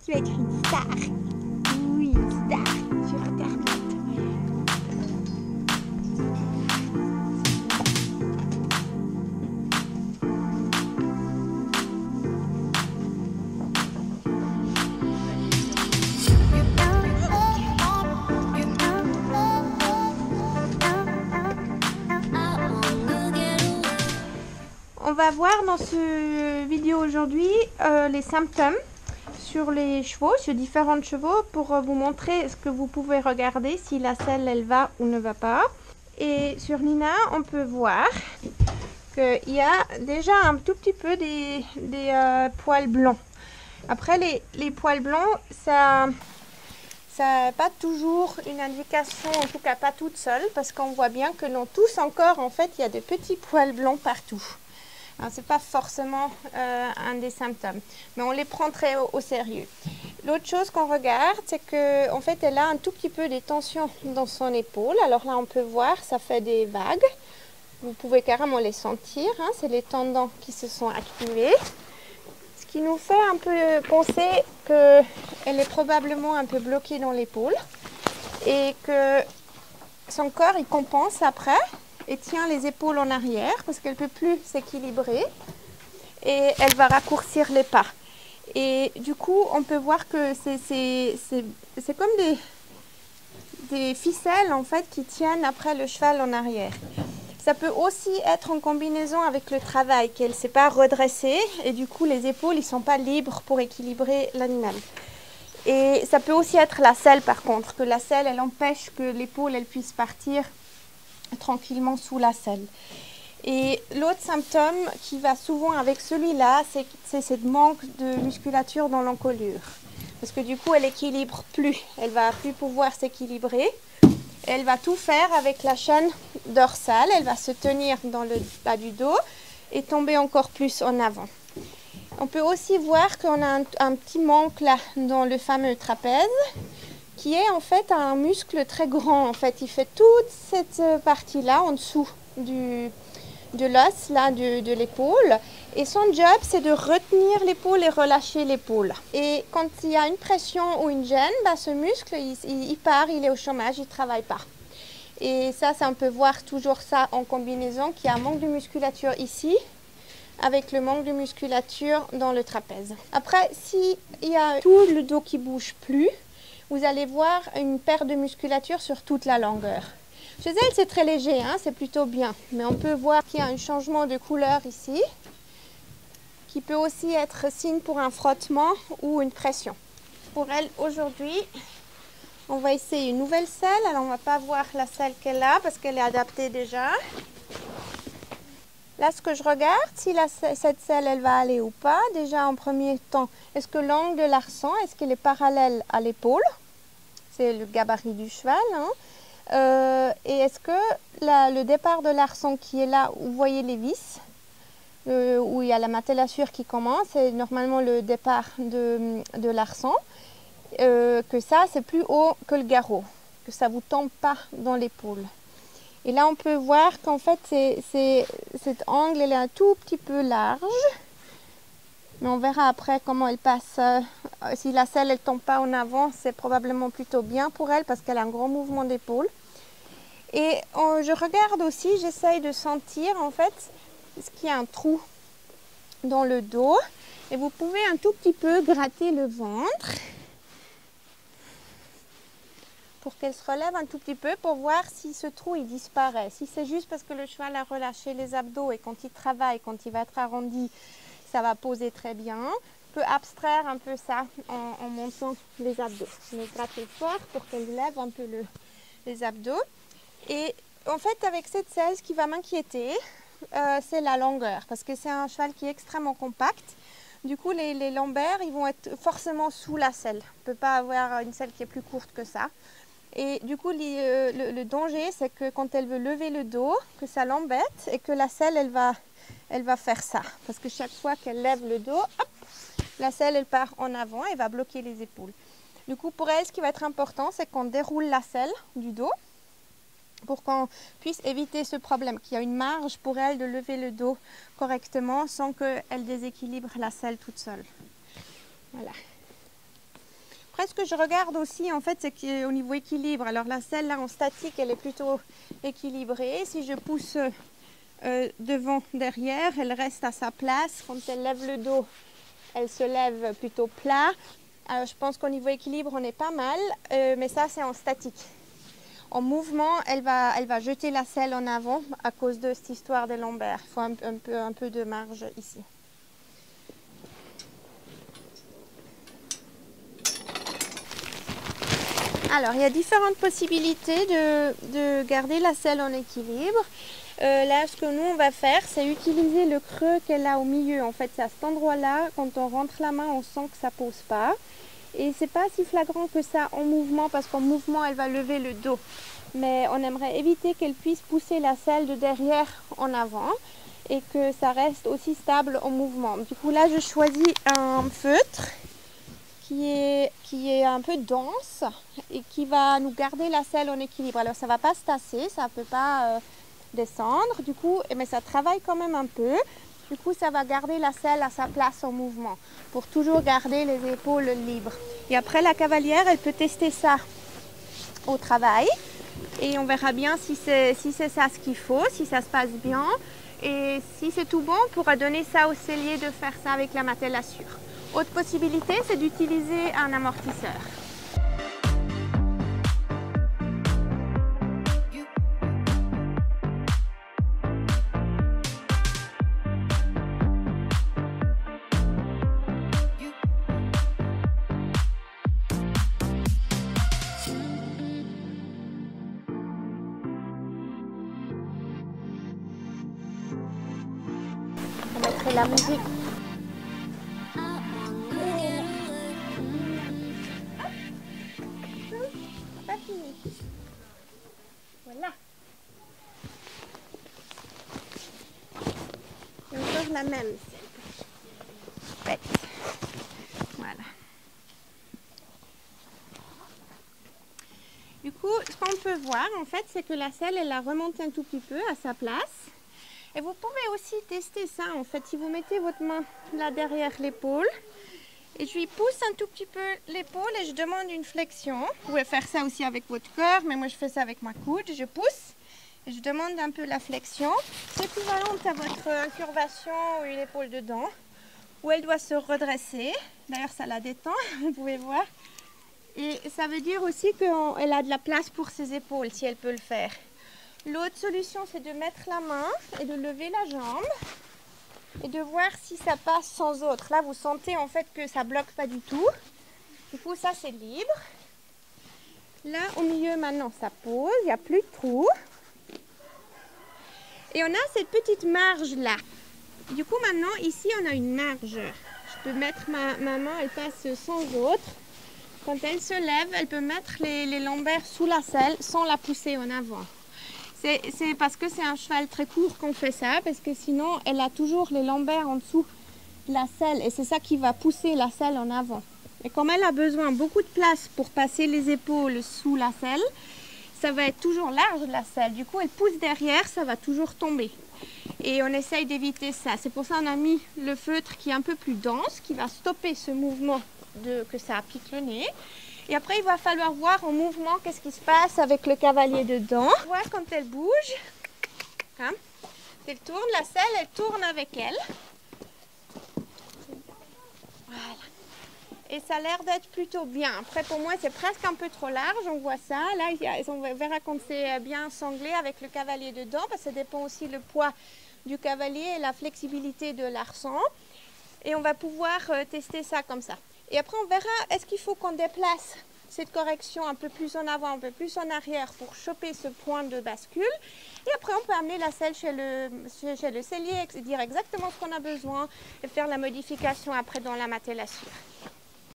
Tu as écrit star. Oui, star. Tu regardes. On va voir dans ce vidéo aujourd'hui les symptômes sur les chevaux, sur différents chevaux, pour vous montrer ce que vous pouvez regarder si la selle elle va ou ne va pas. Et sur Nina, on peut voir qu'il y a déjà un tout petit peu des poils blancs. Après les poils blancs, ça n'a pas toujours une indication, en tout cas pas toute seule, parce qu'on voit bien que dans tout son corps, en fait, il y a de petits poils blancs partout. Ce n'est pas forcément un des symptômes, mais on les prend très au sérieux. L'autre chose qu'on regarde, c'est qu'en fait, elle a un tout petit peu des tensions dans son épaule. Alors là, on peut voir, ça fait des vagues. Vous pouvez carrément les sentir, hein, c'est les tendons qui se sont activés. Ce qui nous fait un peu penser qu'elle est probablement un peu bloquée dans l'épaule et que son corps, il compense après et tient les épaules en arrière parce qu'elle ne peut plus s'équilibrer et elle va raccourcir les pas. Et du coup, on peut voir que c'est comme des ficelles en fait qui tiennent après le cheval en arrière. Ça peut aussi être en combinaison avec le travail, qu'elle ne s'est pas redressée et du coup les épaules ne sont pas libres pour équilibrer l'animal. Et ça peut aussi être la selle par contre, que la selle elle empêche que l'épaule elle puisse partir tranquillement sous la selle. Et l'autre symptôme qui va souvent avec celui-là, c'est ce manque de musculature dans l'encolure. Parce que du coup, elle n'équilibre plus. Elle va plus pouvoir s'équilibrer. Elle va tout faire avec la chaîne dorsale. Elle va se tenir dans le bas du dos et tomber encore plus en avant. On peut aussi voir qu'on a un petit manque là dans le fameux trapèze, qui est en fait un muscle très grand. En fait, il fait toute cette partie-là en dessous de l'os là de l'épaule, et son job c'est de retenir l'épaule et relâcher l'épaule. Et quand il y a une pression ou une gêne, ce muscle il part, il est au chômage, il ne travaille pas. Et ça on peut voir toujours ça en combinaison, qu'il y a un manque de musculature ici avec le manque de musculature dans le trapèze. Après, s'il y a tout le dos qui bouge plus, vous allez voir une perte de musculature sur toute la longueur. Chez elle, c'est très léger, hein, c'est plutôt bien. Mais on peut voir qu'il y a un changement de couleur ici, qui peut aussi être signe pour un frottement ou une pression. Pour elle, aujourd'hui, on va essayer une nouvelle selle. Alors, on ne va pas voir la selle qu'elle a parce qu'elle est adaptée déjà. Là, ce que je regarde, si cette selle, elle va aller ou pas. Déjà, en premier temps, est-ce que l'angle de l'arçon, est-ce qu'il est parallèle à l'épaule? C'est le gabarit du cheval, hein. Et est-ce que le départ de l'arçon qui est là, vous voyez les vis, où il y a la matellature qui commence, c'est normalement le départ de l'arçon, que ça c'est plus haut que le garrot, que ça ne vous tombe pas dans l'épaule. Et là on peut voir qu'en fait cet angle elle est un tout petit peu large, mais on verra après comment elle passe. Si la selle elle tombe pas en avant, c'est probablement plutôt bien pour elle parce qu'elle a un grand mouvement d'épaule. Et je regarde aussi, j'essaye de sentir en fait ce qu'il y a un trou dans le dos. Et vous pouvez un tout petit peu gratter le ventre pour qu'elle se relève un tout petit peu pour voir si ce trou il disparaît. Si c'est juste parce que le cheval a relâché les abdos et quand il travaille, quand il va être arrondi, ça va poser très bien. On peut abstraire un peu ça en montant les abdos. Je vais gratter fort pour qu'elle lève un peu les abdos. Et en fait, avec cette selle, ce qui va m'inquiéter, c'est la longueur, parce que c'est un cheval qui est extrêmement compact. Du coup, les lombaires, ils vont être forcément sous la selle. On ne peut pas avoir une selle qui est plus courte que ça. Et du coup, le danger, c'est que quand elle veut lever le dos, que ça l'embête et que la selle, elle va faire ça. Parce que chaque fois qu'elle lève le dos, hop, la selle, elle part en avant et va bloquer les épaules. Du coup, pour elle, ce qui va être important, c'est qu'on déroule la selle du dos pour qu'on puisse éviter ce problème, qu'il y a une marge pour elle de lever le dos correctement sans qu'elle déséquilibre la selle toute seule. Voilà. après, ce que je regarde aussi, en fait, c'est qu'au niveau équilibre. Alors la selle là en statique, elle est plutôt équilibrée. Si je pousse devant, derrière, elle reste à sa place. Quand elle lève le dos, elle se lève plutôt plat. Alors je pense qu'au niveau équilibre, on est pas mal, mais ça c'est en statique. En mouvement, elle va jeter la selle en avant à cause de cette histoire des lombaires. Il faut un peu de marge ici. Alors, il y a différentes possibilités de garder la selle en équilibre. Là, ce que nous, on va faire, c'est utiliser le creux qu'elle a au milieu. En fait, c'est à cet endroit-là, quand on rentre la main, on sent que ça ne pose pas. Et c'est pas si flagrant que ça en mouvement, parce qu'en mouvement, elle va lever le dos. Mais on aimerait éviter qu'elle puisse pousser la selle de derrière en avant et que ça reste aussi stable en mouvement. Du coup, là, je choisis un feutre qui est un peu dense et qui va nous garder la selle en équilibre. Alors ça ne va pas se tasser, ça ne peut pas descendre, du coup, mais ça travaille quand même un peu. Du coup, ça va garder la selle à sa place en mouvement pour toujours garder les épaules libres. Et après, la cavalière, elle peut tester ça au travail et on verra bien si c'est ça ce qu'il faut, si ça se passe bien. Et si c'est tout bon, on pourra donner ça au sellier de faire ça avec la matellassure. Autre possibilité, c'est d'utiliser un amortisseur. On mettrait la musique. Pas fini. Voilà. Et encore la même. Ouais. Voilà. Du coup, ce qu'on peut voir, en fait, c'est que la selle, elle la remonte un tout petit peu à sa place. Et vous pouvez aussi tester ça, en fait, si vous mettez votre main là derrière l'épaule. Et je lui pousse un tout petit peu l'épaule et je demande une flexion. Vous pouvez faire ça aussi avec votre cœur, mais moi je fais ça avec ma coude. Je pousse et je demande un peu la flexion. C'est équivalent à votre incurvation ou une épaule dedans, où elle doit se redresser. D'ailleurs, ça la détend, vous pouvez voir. Et ça veut dire aussi qu'elle a de la place pour ses épaules, si elle peut le faire. L'autre solution, c'est de mettre la main et de lever la jambe. Et de voir si ça passe sans autre. Là, vous sentez en fait que ça bloque pas du tout. Du coup, ça, c'est libre. Là, au milieu, maintenant, ça pose. Il n'y a plus de trou. Et on a cette petite marge-là. Du coup, maintenant, ici, on a une marge. Je peux mettre ma main, elle passe sans autre. Quand elle se lève, elle peut mettre les lombaires sous la selle sans la pousser en avant. C'est parce que c'est un cheval très court qu'on fait ça, parce que sinon, elle a toujours les lombaires en dessous de la selle et c'est ça qui va pousser la selle en avant. Et comme elle a besoin beaucoup de place pour passer les épaules sous la selle, ça va être toujours large la selle. Du coup, elle pousse derrière, ça va toujours tomber. Et on essaye d'éviter ça. C'est pour ça qu'on a mis le feutre qui est un peu plus dense, qui va stopper ce mouvement que ça pique le nez. Et après, il va falloir voir en mouvement qu'est-ce qui se passe avec le cavalier dedans. On voit quand elle bouge, hein, elle tourne, la selle, elle tourne avec elle. Voilà. Et ça a l'air d'être plutôt bien. Après, pour moi, c'est presque un peu trop large, on voit ça. Là, on verra quand c'est bien sanglé avec le cavalier dedans, parce que ça dépend aussi le poids du cavalier et la flexibilité de l'arçon. Et on va pouvoir tester ça comme ça. Et après, on verra, est-ce qu'il faut qu'on déplace cette correction un peu plus en avant, un peu plus en arrière pour choper ce point de bascule. Et après, on peut amener la selle chez le sellier, dire exactement ce qu'on a besoin et faire la modification après dans la matellassure.